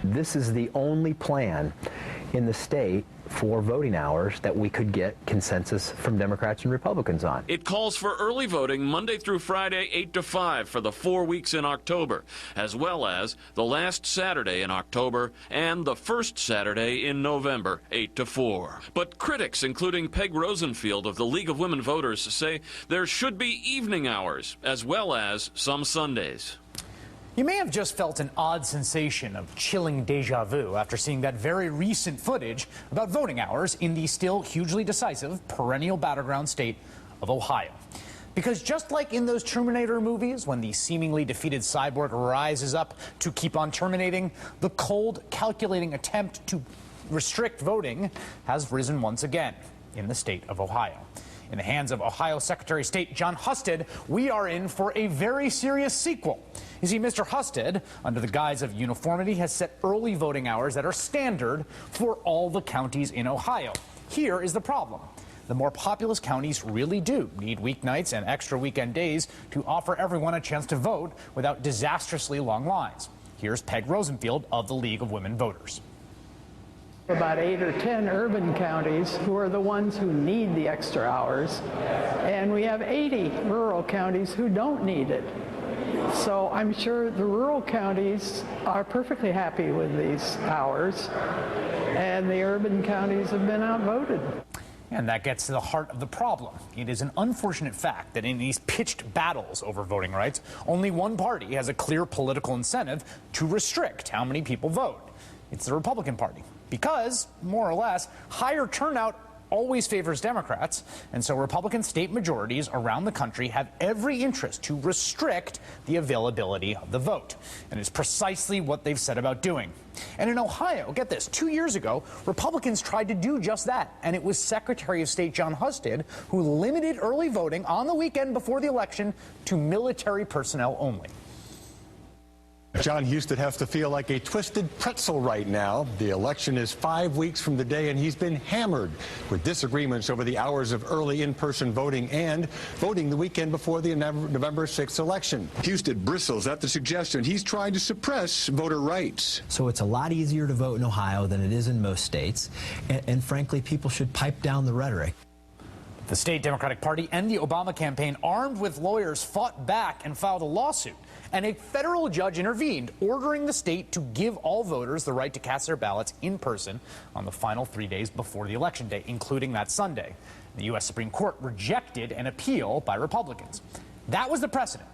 This is the only plan in the state for voting hours that we could get consensus from Democrats and Republicans on. It calls for early voting Monday through Friday, 8 to 5 for the 4 weeks in October, as well as the last Saturday in October and the first Saturday in November, 8 to 4. But critics, including Peg Rosenfield of the League of Women Voters, say there should be evening hours, as well as some Sundays. You may have just felt an odd sensation of chilling deja vu after seeing that very recent footage about voting hours in the still hugely decisive, perennial battleground state of Ohio. Because just like in those Terminator movies, when the seemingly defeated cyborg rises up to keep on terminating, the cold, calculating attempt to restrict voting has risen once again in the state of Ohio. In the hands of Ohio Secretary of State Jon Husted, we are in for a very serious sequel. You see, Mr. Husted, under the guise of uniformity, has set early voting hours that are standard for all the counties in Ohio. Here is the problem. The more populous counties really do need weeknights and extra weekend days to offer everyone a chance to vote without disastrously long lines. Here's Peg Rosenfield of the League of Women Voters. About 8 or 10 urban counties who are the ones who need the extra hours, and we have 80 rural counties who don't need it. So I'm sure the rural counties are perfectly happy with these hours, and the urban counties have been outvoted. And that gets to the heart of the problem. It is an unfortunate fact that in these pitched battles over voting rights, only one party has a clear political incentive to restrict how many people vote. It's the Republican Party. Because, more or less, higher turnout always favors Democrats, and so Republican state majorities around the country have every interest to restrict the availability of the vote. And it's precisely what they've set about doing. And in Ohio, get this, 2 years ago, Republicans tried to do just that, and it was Secretary of State Jon Husted who limited early voting on the weekend before the election to military personnel only. Jon Husted has to feel like a twisted pretzel right now. The election is 5 weeks from the day, and he's been hammered with disagreements over the hours of early in-person voting and voting the weekend before the November 6th election. Husted bristles at the suggestion he's trying to suppress voter rights. So it's a lot easier to vote in Ohio than it is in most states, and frankly, people should pipe down the rhetoric. The state Democratic Party and the Obama campaign, armed with lawyers, fought back and filed a lawsuit. And a federal judge intervened, ordering the state to give all voters the right to cast their ballots in person on the final 3 days before the election day, including that Sunday. The U.S. Supreme Court rejected an appeal by Republicans. That was the precedent.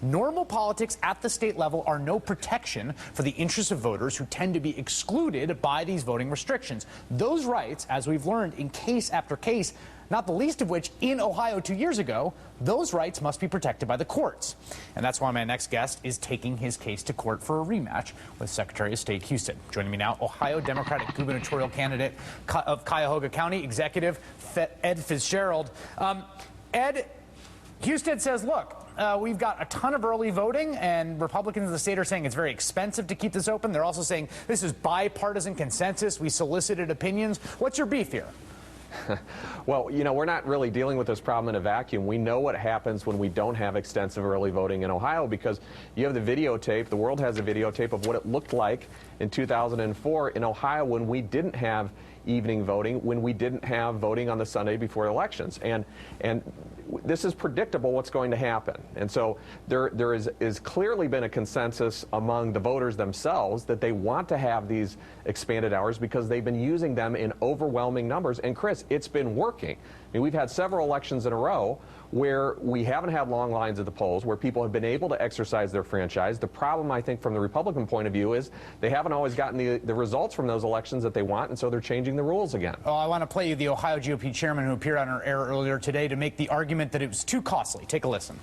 Normal politics at the state level are no protection for the interests of voters who tend to be excluded by these voting restrictions. Those rights, as we've learned in case after case, not the least of which in Ohio 2 years ago, those rights must be protected by the courts. And that's why my next guest is taking his case to court for a rematch with Secretary of State Husted. Joining me now, Ohio Democratic gubernatorial candidate of Cuyahoga County, Executive Ed Fitzgerald. Ed, Husted says, look, we've got a ton of early voting, and Republicans in the state are saying it's very expensive to keep this open. They're also saying this is bipartisan consensus. We solicited opinions. What's your beef here? Well, you know, we're not really dealing with this problem in a vacuum. We know what happens when we don't have extensive early voting in Ohio, because you have the videotape. The world has a videotape of what it looked like in 2004 in Ohio when we didn't have evening voting, when we didn't have voting on the Sunday before elections. And this is predictable what's going to happen. And so there is clearly been a consensus among the voters themselves that they want to have these expanded hours because they've been using them in overwhelming numbers. And Chris, it's been working. I mean, we've had several elections in a row where we haven't had long lines at the polls, where people have been able to exercise their franchise. The problem, I think, from the Republican point of view is they haven't always gotten the results from those elections that they want, and so they're changing the rules again. Oh, I want to play you the Ohio GOP chairman who appeared on our air earlier today to make the argument that it was too costly. Take a listen.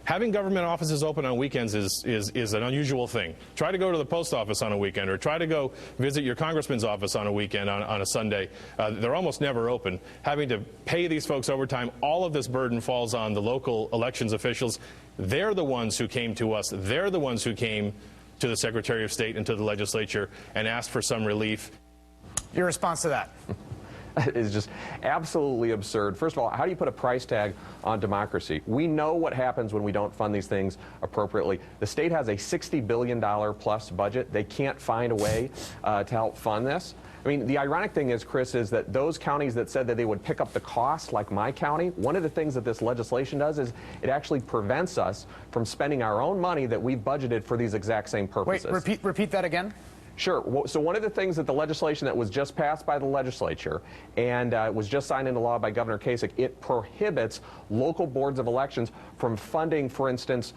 Having government offices open on weekends is an unusual thing. Try to go to the post office on a weekend, or try to go visit your congressman's office on a weekend on a Sunday. They're almost never open. Having to pay these folks overtime, all of this burden falls on the local elections officials. They're the ones who came to us. They're the ones who came to the Secretary of State and to the legislature and asked for some relief. Your response to that? is just absolutely absurd. First of all, how do you put a price tag on democracy? We know what happens when we don't fund these things appropriately. The state has a $60 billion plus budget. They can't find a way to help fund this. I mean, the ironic thing is, Chris, is that those counties that said that they would pick up the cost, like my county, one of the things that this legislation does is it actually prevents us from spending our own money that we've budgeted for these exact same purposes. Wait, repeat that again? Sure. So one of the things that the legislation that was just passed by the legislature and was just signed into law by Governor Kasich, it prohibits local boards of elections from funding, for instance,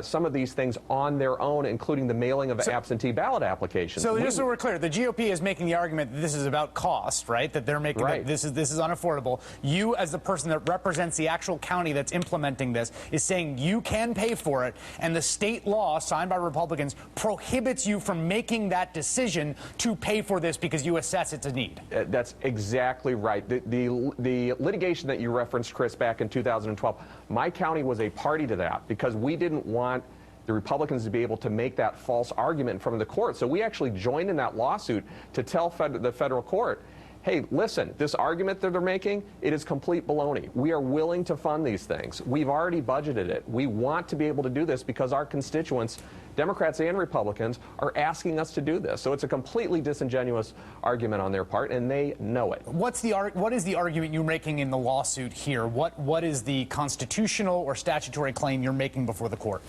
some of these things on their own, including the mailing of absentee ballot applications. So just so we're clear, the GOP is making the argument that this is about cost, right? That they're making right. that this is unaffordable. You, as the person that represents the actual county that's implementing this, is saying you can pay for it, and the state law signed by Republicans prohibits you from making that decision to pay for this because you assess it's a need. That's exactly right. The litigation that you referenced, Chris, back in 2012, my county was a party to that because we didn't want the Republicans to be able to make that false argument from the court. So we actually joined in that lawsuit to tell the federal court, hey, listen, this argument that they're making, it is complete baloney. We are willing to fund these things. We've already budgeted it. We want to be able to do this because our constituents, Democrats and Republicans, are asking us to do this. So it's a completely disingenuous argument on their part, and they know it. What is the argument you're making in the lawsuit here? What is the constitutional or statutory claim you're making before the court?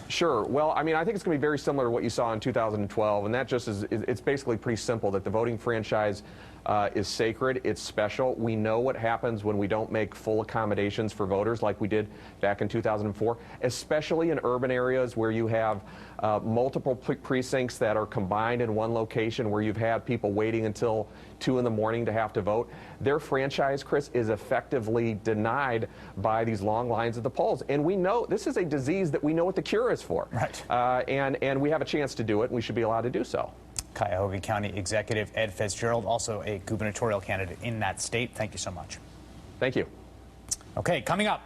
Sure. Well, I mean, I think it's going to be very similar to what you saw in 2012, and that just is, it's basically pretty simple, that the voting franchise is sacred, it's special. We know what happens when we don't make full accommodations for voters like we did back in 2004, especially in urban areas where you have multiple precincts that are combined in one location, where you've had people waiting until 2 in the morning to have to vote. Their franchise, Chris, is effectively denied by these long lines at the polls. And we know this is a disease that we know what the cure is for. Right. And we have a chance to do it, and we should be allowed to do so. Cuyahoga County Executive Ed Fitzgerald, also a gubernatorial candidate in that state. Thank you so much. Thank you. Okay, coming up.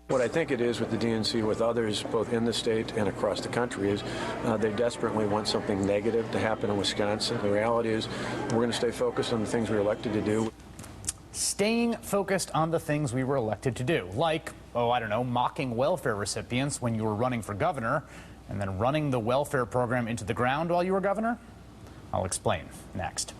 What I think it is with the DNC, with others both in the state and across the country, is they desperately want something negative to happen in Wisconsin. The reality is we're going to stay focused on the things we were elected to do. Staying focused on the things we were elected to do, like, oh, I don't know, mocking welfare recipients when you were running for governor, and then running the welfare program into the ground while you were governor? I'll explain next.